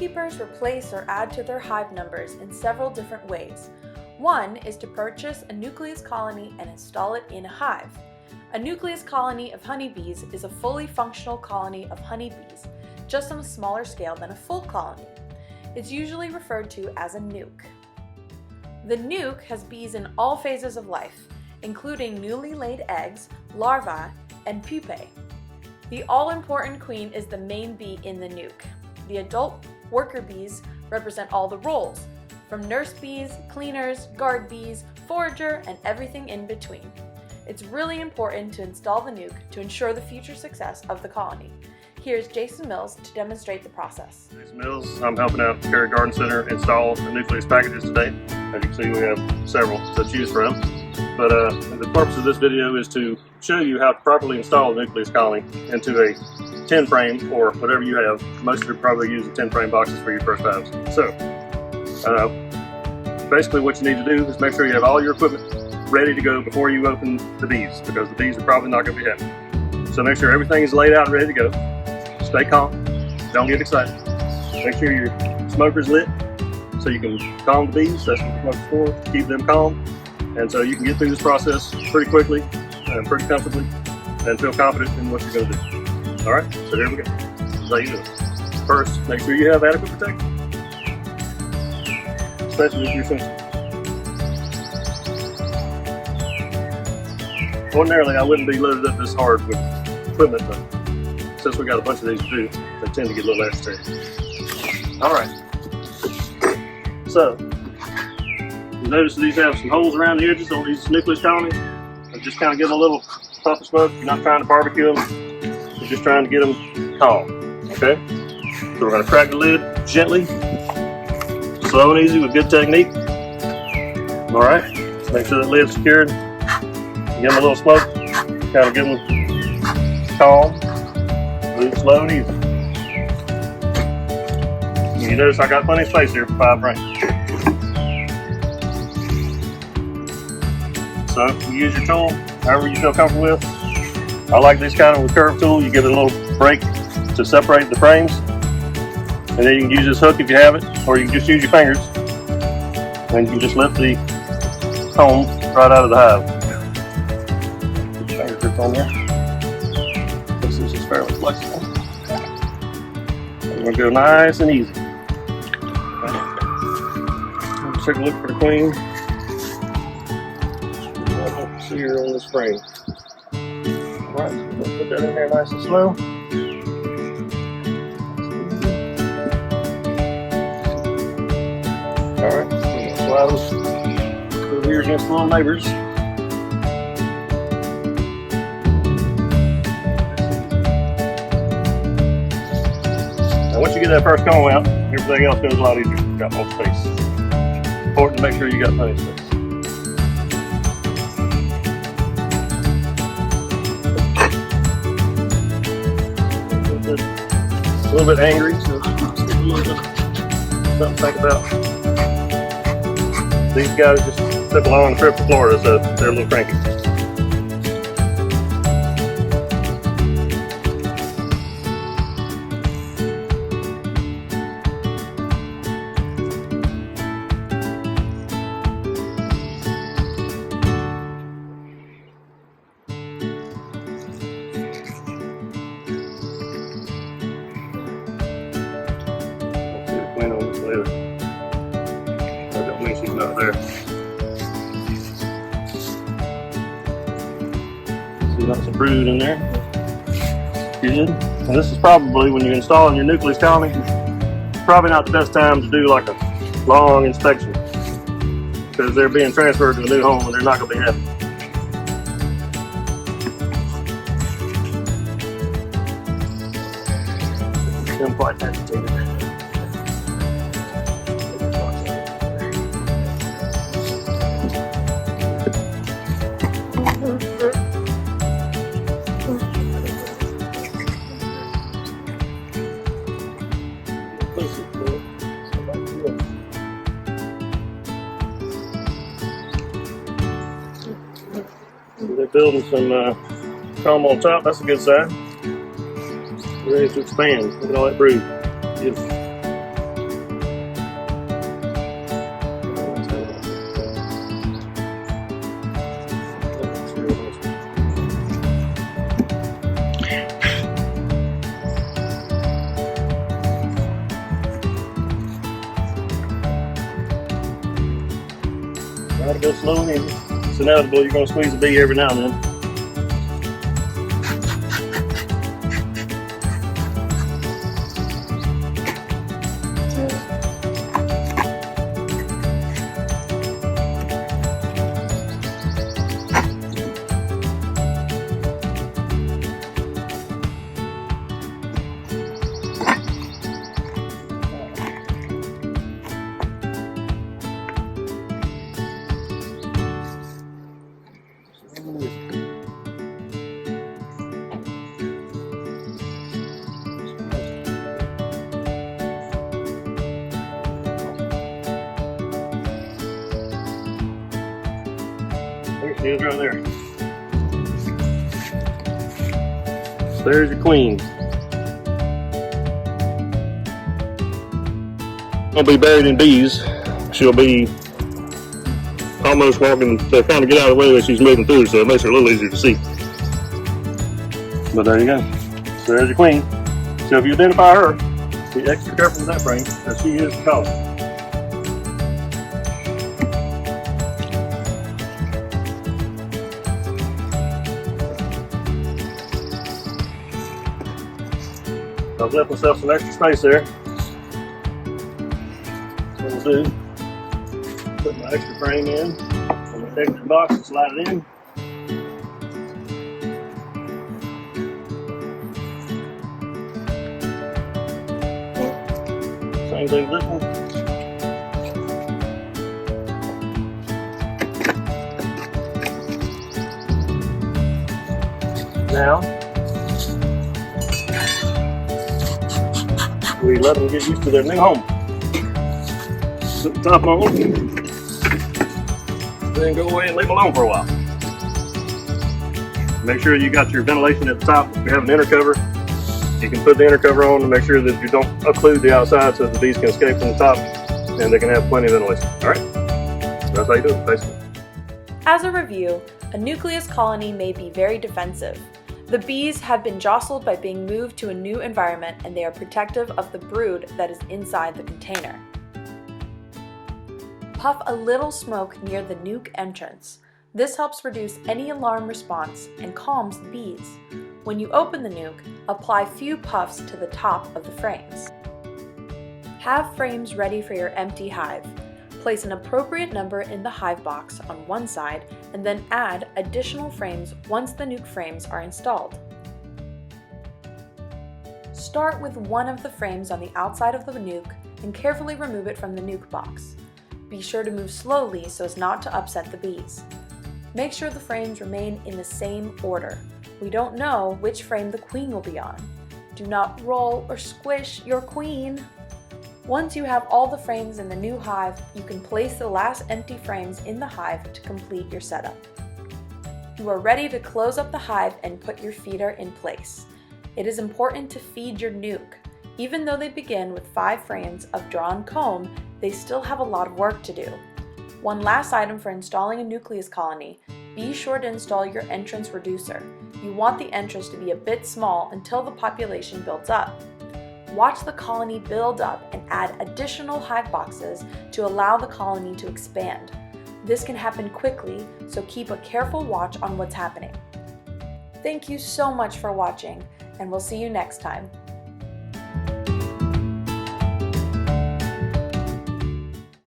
beekeepers replace or add to their hive numbers in several different ways. One is to purchase a nucleus colony and install it in a hive. A nucleus colony of honeybees is a fully functional colony of honeybees, just on a smaller scale than a full colony. It's usually referred to as a nuke. The nuke has bees in all phases of life, including newly laid eggs, larvae, and pupae. The all-important queen is the main bee in the nuke. The adult worker bees represent all the roles, from nurse bees, cleaners, guard bees, forager, and everything in between. It's really important to install the nuke to ensure the future success of the colony. Here's Jason Mills to demonstrate the process. Jason Mills, I'm helping out Carey Garden Center install the nucleus packages today. As you can see, we have several to choose from. But the purpose of this video is to show you how to properly install a nucleus colony into a 10 frame or whatever you have. Most of you probably use the 10 frame boxes for your first hives. So, basically what you need to do is make sure you have all your equipment ready to go before you open the bees, because the bees are probably not going to be happy. So make sure everything is laid out and ready to go. Stay calm, don't get excited. Make sure your smoker's lit so you can calm the bees. That's what the smoker's for, keep them calm. And so you can get through this process pretty quickly and pretty comfortably and feel confident in what you're going to do. Alright, so here we go. This is how you do it. First, make sure you have adequate protection, especially if you're sensitive. Ordinarily, I wouldn't be loaded up this hard with equipment, but since we got a bunch of these to do, they tend to get a little agitated. Alright, so you notice these have some holes around the edges on these nucleus colonies. They're just kind of getting a little puff of smoke. You're not trying to barbecue them, you're just trying to get them calm. Okay? So we're going to crack the lid gently, slow and easy with good technique. Alright, make sure that lid's secured. Give them a little smoke, kind of give them calm, move slow and easy. And you notice I got plenty of space here for 5 frames. So you use your tool however you feel comfortable with. I like this kind of curve tool. You give it a little break to separate the frames, and then you can use this hook if you have it, or you can just use your fingers, and you can just lift the comb right out of the hive. Finger grip on there. This is just fairly flexible. We're going to go nice and easy. Let's take a look for the queen. I don't see her on this frame. Alright, so we're going to put that in there nice and slow. Alright, so we're going to slide those over here against the little neighbors. Once you get that first comb out, everything else goes a lot easier. You've got more space. Important to make sure you got plenty of space. A little bit angry, so just a little bit something to think about. These guys just took a long trip to Florida, so they're a little cranky. That don't mean she's not there. See, lots of brood in there. Good. And this is probably, when you're installing your nucleus colony, probably not the best time to do like a long inspection, because they're being transferred to a new home and they're not going to be happy. I'm quite agitated. They're building some comb on top. That's a good sign. Ready to expand. Look at all that brood. Beautiful. go slow and easy. It's inevitable you're going to squeeze a bee every now and then. There she is right there. So there's your queen. She'll be buried in bees. She'll be almost walking to kind of get out of the way that she's moving through, so it makes her a little easier to see. But there you go. So there's your queen. So if you identify her, be extra careful with that frame, because she is the color. I've left myself some extra space there. What we'll do, put my extra frame in, on the extra box and slide it in. Same thing with this one. Now, we let them get used to their new home. Put the top on, then go away and leave them alone for a while. Make sure you got your ventilation at the top. If you have an inner cover, you can put the inner cover on to make sure that you don't occlude the outside so that the bees can escape from the top and they can have plenty of ventilation. Alright? That's how you do it, basically. As a review, a nucleus colony may be very defensive. The bees have been jostled by being moved to a new environment, and they are protective of the brood that is inside the container. Puff a little smoke near the nuke entrance. This helps reduce any alarm response and calms the bees. When you open the nuke, apply few puffs to the top of the frames. Have frames ready for your empty hive. Place an appropriate number in the hive box on one side and then add additional frames once the nuke frames are installed. Start with one of the frames on the outside of the nuke and carefully remove it from the nuke box. Be sure to move slowly so as not to upset the bees. Make sure the frames remain in the same order. We don't know which frame the queen will be on. Do not roll or squish your queen. Once you have all the frames in the new hive, you can place the last empty frames in the hive to complete your setup. You are ready to close up the hive and put your feeder in place. It is important to feed your nuke. Even though they begin with 5 frames of drawn comb, they still have a lot of work to do. One last item for installing a nucleus colony: be sure to install your entrance reducer. You want the entrance to be a bit small until the population builds up. Watch the colony build up and add additional hive boxes to allow the colony to expand. This can happen quickly, so keep a careful watch on what's happening. Thank you so much for watching, and we'll see you next time.